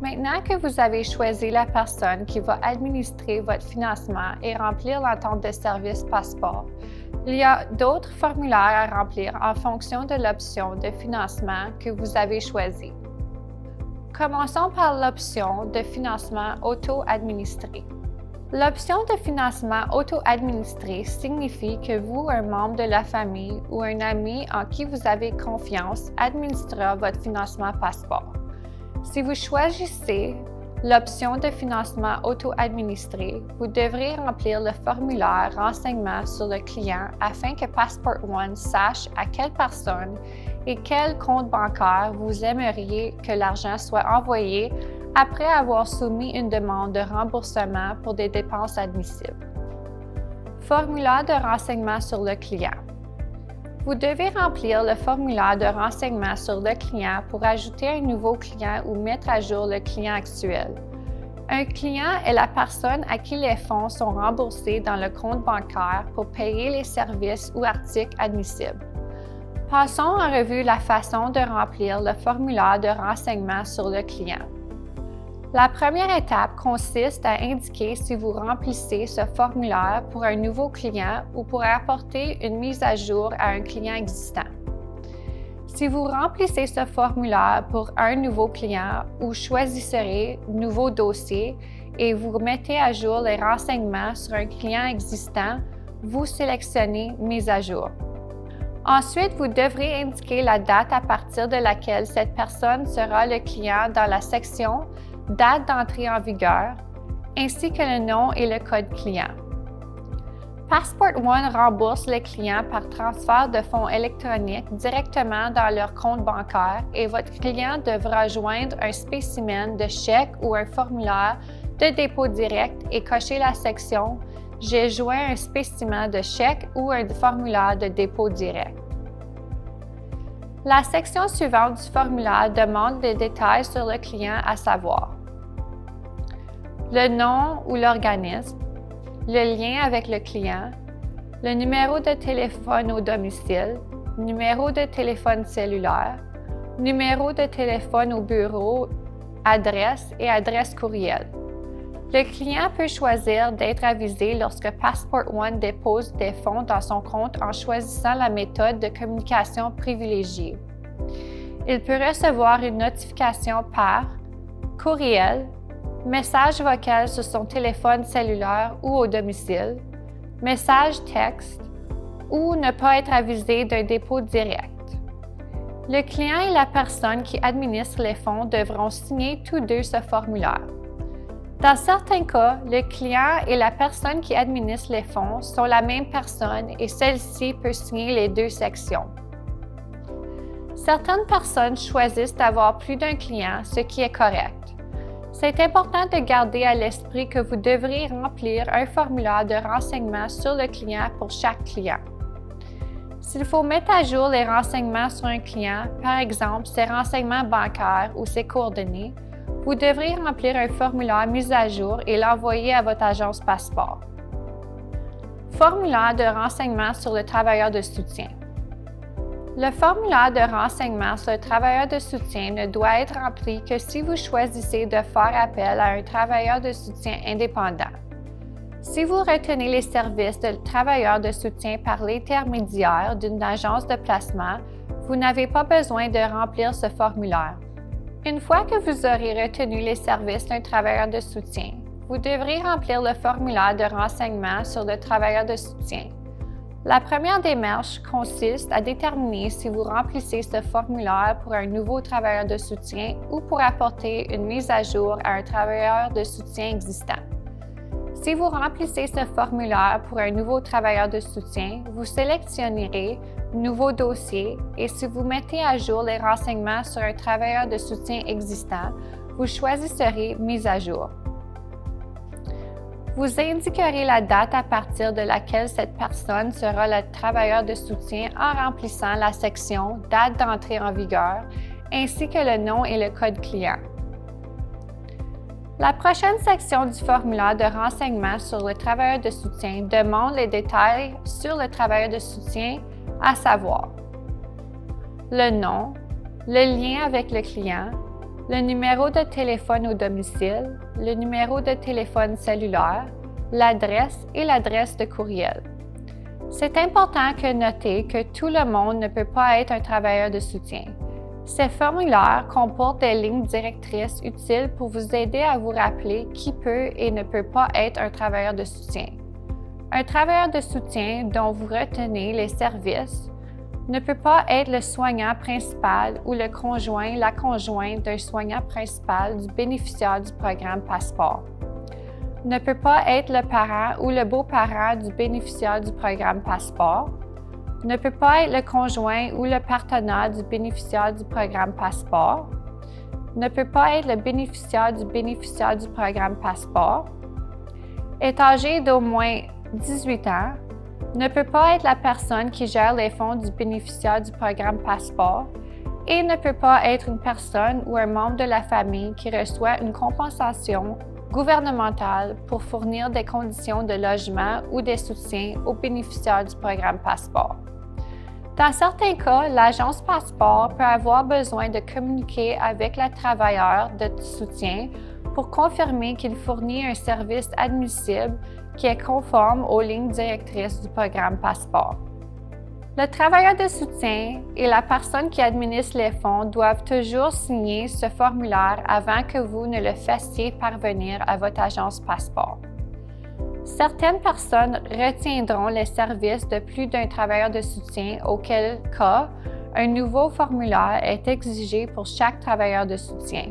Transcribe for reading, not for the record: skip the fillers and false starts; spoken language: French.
Maintenant que vous avez choisi la personne qui va administrer votre financement et remplir l'entente de service Passeport, il y a d'autres formulaires à remplir en fonction de l'option de financement que vous avez choisie. Commençons par l'option de financement auto-administré. L'option de financement auto-administré signifie que vous, un membre de la famille ou un ami en qui vous avez confiance, administrera votre financement Passeport. Si vous choisissez l'option de financement auto-administré, vous devrez remplir le formulaire Renseignements sur le client afin que Passport One sache à quelle personne et quel compte bancaire vous aimeriez que l'argent soit envoyé après avoir soumis une demande de remboursement pour des dépenses admissibles. Formulaire de renseignement sur le client. Vous devez remplir le formulaire de renseignement sur le client pour ajouter un nouveau client ou mettre à jour le client actuel. Un client est la personne à qui les fonds sont remboursés dans le compte bancaire pour payer les services ou articles admissibles. Passons en revue la façon de remplir le formulaire de renseignement sur le client. La première étape consiste à indiquer si vous remplissez ce formulaire pour un nouveau client ou pour apporter une mise à jour à un client existant. Si vous remplissez ce formulaire pour un nouveau client ou choisissez Nouveau dossier et vous mettez à jour les renseignements sur un client existant, vous sélectionnez Mise à jour. Ensuite, vous devrez indiquer la date à partir de laquelle cette personne sera le client dans la section Date d'entrée en vigueur, ainsi que le nom et le code client. Passport One rembourse les clients par transfert de fonds électroniques directement dans leur compte bancaire et votre client devra joindre un spécimen de chèque ou un formulaire de dépôt direct et cocher la section « J'ai joint un spécimen de chèque ou un formulaire de dépôt direct ». La section suivante du formulaire demande des détails sur le client, à savoir le nom ou l'organisme, le lien avec le client, le numéro de téléphone au domicile, numéro de téléphone cellulaire, numéro de téléphone au bureau, adresse et adresse courriel. Le client peut choisir d'être avisé lorsque Passport One dépose des fonds dans son compte en choisissant la méthode de communication privilégiée. Il peut recevoir une notification par courriel, message vocal sur son téléphone cellulaire ou au domicile, message texte ou ne pas être avisé d'un dépôt direct. Le client et la personne qui administre les fonds devront signer tous deux ce formulaire. Dans certains cas, le client et la personne qui administre les fonds sont la même personne et celle-ci peut signer les deux sections. Certaines personnes choisissent d'avoir plus d'un client, ce qui est correct. C'est important de garder à l'esprit que vous devrez remplir un formulaire de renseignement sur le client pour chaque client. S'il faut mettre à jour les renseignements sur un client, par exemple ses renseignements bancaires ou ses coordonnées, vous devrez remplir un formulaire mise à jour et l'envoyer à votre agence Passeport. Formulaire de renseignement sur le travailleur de soutien. Le formulaire de renseignement sur le travailleur de soutien ne doit être rempli que si vous choisissez de faire appel à un travailleur de soutien indépendant. Si vous retenez les services de travailleur de soutien par l'intermédiaire d'une agence de placement, vous n'avez pas besoin de remplir ce formulaire. Une fois que vous aurez retenu les services d'un travailleur de soutien, vous devrez remplir le formulaire de renseignement sur le travailleur de soutien. La première démarche consiste à déterminer si vous remplissez ce formulaire pour un nouveau travailleur de soutien ou pour apporter une mise à jour à un travailleur de soutien existant. Si vous remplissez ce formulaire pour un nouveau travailleur de soutien, vous sélectionnerez Nouveau dossier et si vous mettez à jour les renseignements sur un travailleur de soutien existant, vous choisirez Mise à jour. Vous indiquerez la date à partir de laquelle cette personne sera le travailleur de soutien en remplissant la section Date d'entrée en vigueur, ainsi que le nom et le code client. La prochaine section du formulaire de renseignement sur le travailleur de soutien demande les détails sur le travailleur de soutien, à savoir le nom, le lien avec le client, le numéro de téléphone au domicile, le numéro de téléphone cellulaire, l'adresse et l'adresse de courriel. C'est important de noter que tout le monde ne peut pas être un travailleur de soutien. Ces formulaires comportent des lignes directrices utiles pour vous aider à vous rappeler qui peut et ne peut pas être un travailleur de soutien. Un travailleur de soutien dont vous retenez les services ne peut pas être le soignant principal ou le conjoint, la conjointe d'un soignant principal du bénéficiaire du programme Passeport. Ne peut pas être le parent ou le beau-parent du bénéficiaire du programme Passeport. Ne peut pas être le conjoint ou le partenaire du bénéficiaire du programme Passeport. Ne peut pas être le bénéficiaire du programme Passeport. Est âgé d'au moins 18 ans. Ne peut pas être la personne qui gère les fonds du bénéficiaire du programme Passeport et ne peut pas être une personne ou un membre de la famille qui reçoit une compensation gouvernementale pour fournir des conditions de logement ou des soutiens aux bénéficiaires du programme Passeport. Dans certains cas, l'agence Passeport peut avoir besoin de communiquer avec le travailleur de soutien pour confirmer qu'il fournit un service admissible qui est conforme aux lignes directrices du programme Passeport. Le travailleur de soutien et la personne qui administre les fonds doivent toujours signer ce formulaire avant que vous ne le fassiez parvenir à votre agence Passeport. Certaines personnes retiendront les services de plus d'un travailleur de soutien, auquel cas un nouveau formulaire est exigé pour chaque travailleur de soutien.